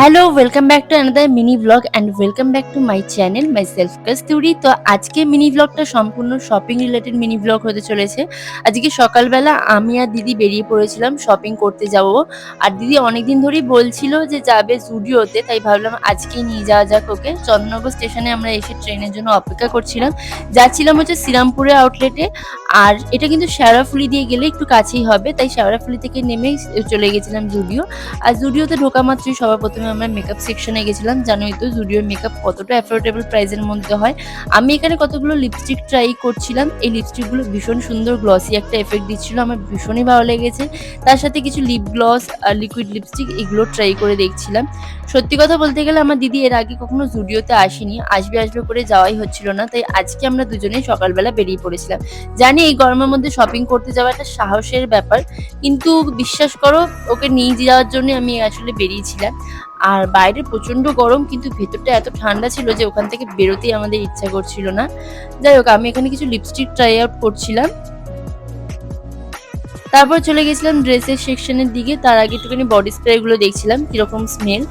Hello, welcome back to another mini blog and welcome back to my channel my self কাস্তুরি। তো আজকে mini ব্লগটা সম্পূর্ণ shopping related mini blog হতে চলেছে। আজকে সকালবেলা আমি আর দিদি বেরিয়ে পড়েছিলাম শপিং করতে যাব। আর দিদি অনেকদিন ধরেই বলছিল যে যাবে জুডিওতে, তাই ভাবলাম আজকেই নিয়ে যাওয়া যাক ওকে। চন্দননগর স্টেশনে আমরা এসে ট্রেনের জন্য অপেক্ষা করছিলাম। যাচ্ছিলাম হচ্ছে শ্রীরামপুরে আউটলেটে। আর এটা কিন্তু শেওড়াফুলি দিয়ে গেলে একটু কাছেই হবে, তাই শেওড়াফুলি থেকে নেমেই চলে গেছিলাম জুডিও। আর জুডিওতে ঢোকা মাত্রই সবার প্রথমে আমরা মেকআপ সেকশনে গেছিলাম। জানোই তো জুডিওর মেকআপ কতটা অ্যাফোর্ডেবল প্রাইসের মধ্যে হয়। আমি এখানে কতগুলো লিপস্টিক ট্রাই করছিলাম। এই লিপস্টিকগুলো ভীষণ সুন্দর গ্লসি একটা এফেক্ট দিচ্ছিল, আমার ভীষণই ভালো লেগেছে। তার সাথে কিছু লিপ গ্লস আর লিকুইড লিপস্টিক এগুলো ট্রাই করে দেখছিলাম। সত্যি কথা বলতে গেলে আমার দিদি এর আগে কখনো জুডিওতে আসেনি, আসবে আসবে করে যাওয়াই হচ্ছিল না, তাই আজকে আমরা দুজনেই সকালবেলা বেরিয়ে পড়েছিলাম। জানি এই গরমের মধ্যে শপিং করতে যাওয়া একটা সাহসের ব্যাপার, কিন্তু বিশ্বাস করো ওকে নিয়ে যাওয়ার জন্য আমি আসলে বেরিয়েছিলাম। আর বাইরে প্রচন্ড গরম, কিন্তু ভেতরটা এত ঠান্ডা ছিল যে ওখান থেকে বেরোতেই আমাদের ইচ্ছা করছিল না। যাই হোক, আমি এখানে কিছু লিপস্টিক ট্রাই আউট করছিলাম। তারপর চলে গেছিলাম ড্রেসের সেকশনের দিকে। তার আগে একটুখানি বডি স্প্রে গুলো দেখছিলাম কিরকম স্মেল।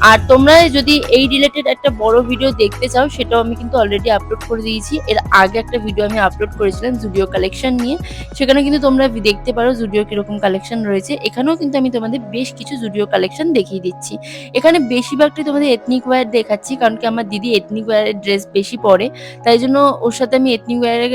আর তোমরা যদি এই রিলেটেড একটা বড় ভিডিও দেখতে চাও, সেটাও আমি কিন্তু অলরেডি আপলোড করে দিয়েছি। এর আগে একটা ভিডিও আমি আপলোড করেছিলাম জুডিও কালেকশন নিয়ে, সেখানে কিন্তু তোমরা দেখতে পারো জুডিও কিরকম কালেকশন রয়েছে। এখানেও কিন্তু আমি তোমাদের বেশ কিছু জুডিও কালেকশন দেখিয়ে দিচ্ছি। এখানে বেশিরভাগটাই তোমাদের এথনিক ওয়্যার দেখাচ্ছি, কারণ কি আমার দিদি এথনিক ওয়্যারের ড্রেস বেশি পরে, তাই জন্য ওর সাথে আমি এথনিক ওয়্যারের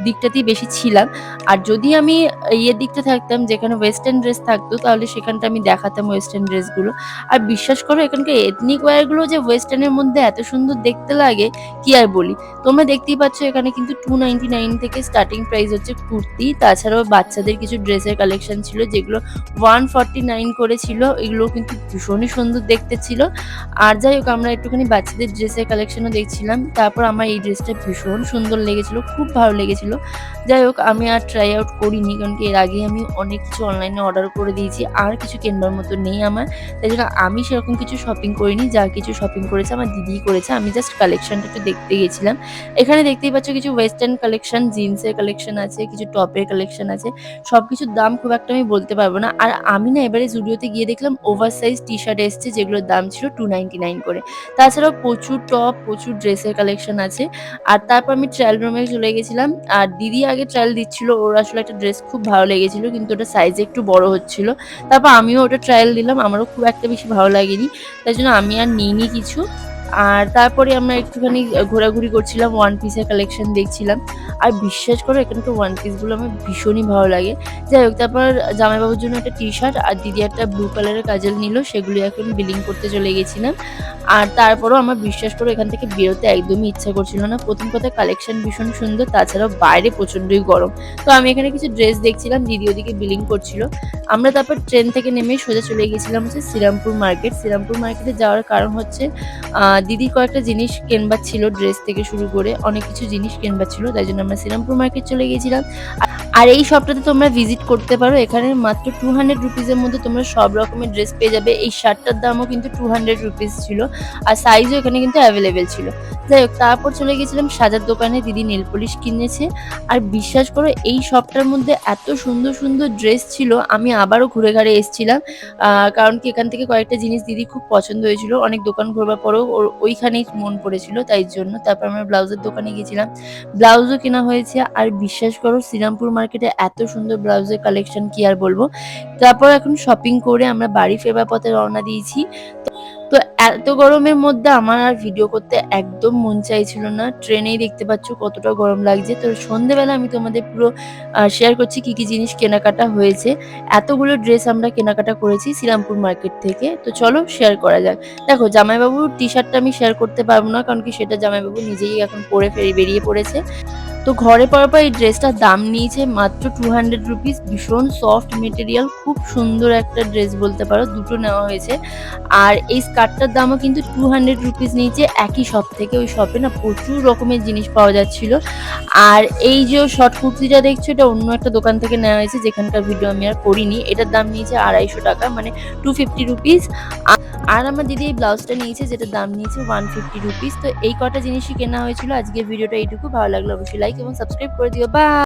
দিকটাতেই বেশি ছিলাম। আর যদি আমি ইয়ের দিকটা থাকতাম, যেখানে ওয়েস্টার্ন ড্রেস থাকতো, তাহলে সেখানটা আমি দেখাতাম ওয়েস্টার্ন ড্রেসগুলো। আর বিশ্বাস করো এখানকার এথনিক ওয়্যারগুলো যে ওয়েস্টার্নের মধ্যে এত সুন্দর দেখতে লাগে কি আর বলি। তোমরা দেখতেই পাচ্ছ এখানে কিন্তু 299 থেকে স্টার্টিং প্রাইস হচ্ছে কুর্তি। তাছাড়াও বাচ্চাদের কিছু ড্রেসের কালেকশন ছিল যেগুলো 149 করে ছিল। এগুলো কিন্তু ভীষণই সুন্দর দেখতে ছিল। আর যাই হোক, আমরা একটুখানি বাচ্চাদের ড্রেসের কালেকশনও দেখছিলাম। তারপর আমার এই ড্রেসটা ভীষণ সুন্দর লেগেছিল, খুব ভালো লেগেছিল। যাই হোক, আমি আর ট্রাই আউট করিনি, কারণ কি এর আগে আমি অনেক কিছু অনলাইনে অর্ডার করে দিয়েছি, আর কিছু কেনবার মতো নেই আমার। তাই জন্য আমি সেরকম কিছু শপিং করিনি, যা কিছু শপিং করেছে আমার দিদিই করেছে। আমি জাস্ট কালেকশনটা একটু দেখতে গেছিলাম। এখানে দেখতেই পাচ্ছ কিছু ওয়েস্টার্ন কালেকশন, জিন্সের কালেকশন আছে, কিছু টপের কালেকশন আছে। সবকিছুর দাম খুব একটা আমি বলতে পারবো না। আর আমি না এবারে জুডিওতে গিয়ে দেখলাম ওভার সাইজ টি শার্ট এসছে, যেগুলোর দাম ছিল 299 করে। তাছাড়াও প্রচুর টপ, প্রচুর ড্রেসের কালেকশন আছে। আর তারপর আমি ট্রায়াল রুমে চলে গেছিলাম। আর দিদি আগে ট্রায়াল দিচ্ছিল, ওর আসলে একটা ড্রেস খুব ভালো লেগেছিল, কিন্তু ওটা সাইজে একটু বড় হচ্ছিল। তারপর আমিও ওটা ট্রায়াল দিলাম, আমারও খুব একটা বেশি ভালো লাগেনি, তাই জন্য আমি আর নিইনি কিছু। আর তারপরে আমরা একটুখানি ঘোরাঘুরি করছিলাম, ওয়ান পিসের কালেকশন দেখছিলাম। আর বিশ্বাস করো এখানকার ওয়ান পিসগুলো আমার ভীষণই ভালো লাগে। যাই হোক, তারপর জামাইবাবুর জন্য একটা টি শার্ট আর দিদি একটা ব্লু কালারের কাজল নিল, সেগুলি এখন বিলিং করতে চলে গেছিলাম। আর তারপরও আমার বিশ্বাস করো এখান থেকে বেরোতে একদমই ইচ্ছা করছিল না। প্রথম কথা কালেকশন ভীষণ সুন্দর, তাছাড়াও বাইরে প্রচন্ডই গরম। তো আমি এখানে কিছু ড্রেস দেখছিলাম, দিদি ওদিকে বিলিং করছিল। আমরা তারপর ট্রেন থেকে নেমে সোজা চলে গেছিলাম হচ্ছে শ্রীরামপুর মার্কেট। শ্রীরামপুর মার্কেটে যাওয়ার কারণ হচ্ছে দিদির কয়েকটা জিনিস কেনবার ছিল, ড্রেস থেকে শুরু করে অনেক কিছু জিনিস কেনবার ছিল, তাই জন্য আমরা শ্রীরামপুর মার্কেট চলে গেছিলাম। আর এই শপটাতে তোমরা ভিজিট করতে পারো। এখানে মাত্র 200 রুপিসের মধ্যে তোমরা সব রকমের ড্রেস পেয়ে যাবে। এই শার্টটার দামও কিন্তু 200 রুপিস ছিল, আর সাইজও এখানে কিন্তু অ্যাভেলেবেল ছিল। যাই হোক, তারপর চলে গেছিলাম সাজার দোকানে, দিদি নেল পলিশ কিনেছে। আর বিশ্বাস করো এই শপটার মধ্যে এত সুন্দর সুন্দর ড্রেস ছিল, আমি আবারও ঘুরে ঘাড়ে এসেছিলাম। কারণ কি এখান থেকে কয়েকটা জিনিস দিদি খুব পছন্দ হয়েছিল, অনেক দোকান ঘোরবার পরেও ওর ওইখানেই মন পড়েছিল, তাই জন্য। তারপর আমরা ব্লাউজের দোকানে গেছিলাম, ব্লাউজও কেনা হয়েছে। আর বিশ্বাস করো শ্রীরামপুর মার্কেটে এত সুন্দর ব্লাউজের কালেকশন কি আর বলবো। তারপর এখন শপিং করে আমরা বাড়ি ফেরবার পথে রওনা দিয়েছি। তো এত গরমের মধ্যে আমার আর ভিডিও করতে একদম মন চাইছিল না। ট্রেনেই দেখতে পাচ্ছ কতটা গরম লাগছে। তো সন্ধ্যেবেলা আমি তোমাদের পুরো শেয়ার করছি কি কি জিনিস কেনাকাটা হয়েছে। এতগুলো ড্রেস আমরা কেনাকাটা করেছি শ্রীরামপুর মার্কেট থেকে। তো চলো শেয়ার করা যাক। দেখো, জামাইবাবুর টি শার্টটা আমি শেয়ার করতে পারবো না, কারণ কি সেটা জামাইবাবু নিজেই এখন পরে বেরিয়ে পড়েছে। তো ঘরে পাওয়ার পর এই ড্রেসটার দাম নিয়েছে মাত্র 200 রুপিস। ভীষণ সফট মেটেরিয়াল, খুব সুন্দর একটা ড্রেস বলতে পারো, দুটো নেওয়া হয়েছে। আর এই স্কার্টটার দামও কিন্তু 200 রুপিস নিয়েছে একই শপ থেকে। ওই শপে না প্রচুর রকমের জিনিস পাওয়া যাচ্ছিল। আর এই যে শর্ট কুর্তিটা দেখছো, এটা অন্য একটা দোকান থেকে নেওয়া হয়েছে, যেখানকার ভিডিও আমি আর করিনি। এটার দাম নিয়েছে 250 টাকা, মানে 250 রুপিস। আর আমার দিদি এই ব্লাউজটা নিয়েছে যেটার দাম নিয়েছে 150 রুপিস। তো এই কটা জিনিসই কেনা হয়েছিল। আজকের ভিডিওটা এইটুকু। ভালো লাগলে অবশ্যই লাইক এবং সাবস্ক্রাইব করে দিও। বাই।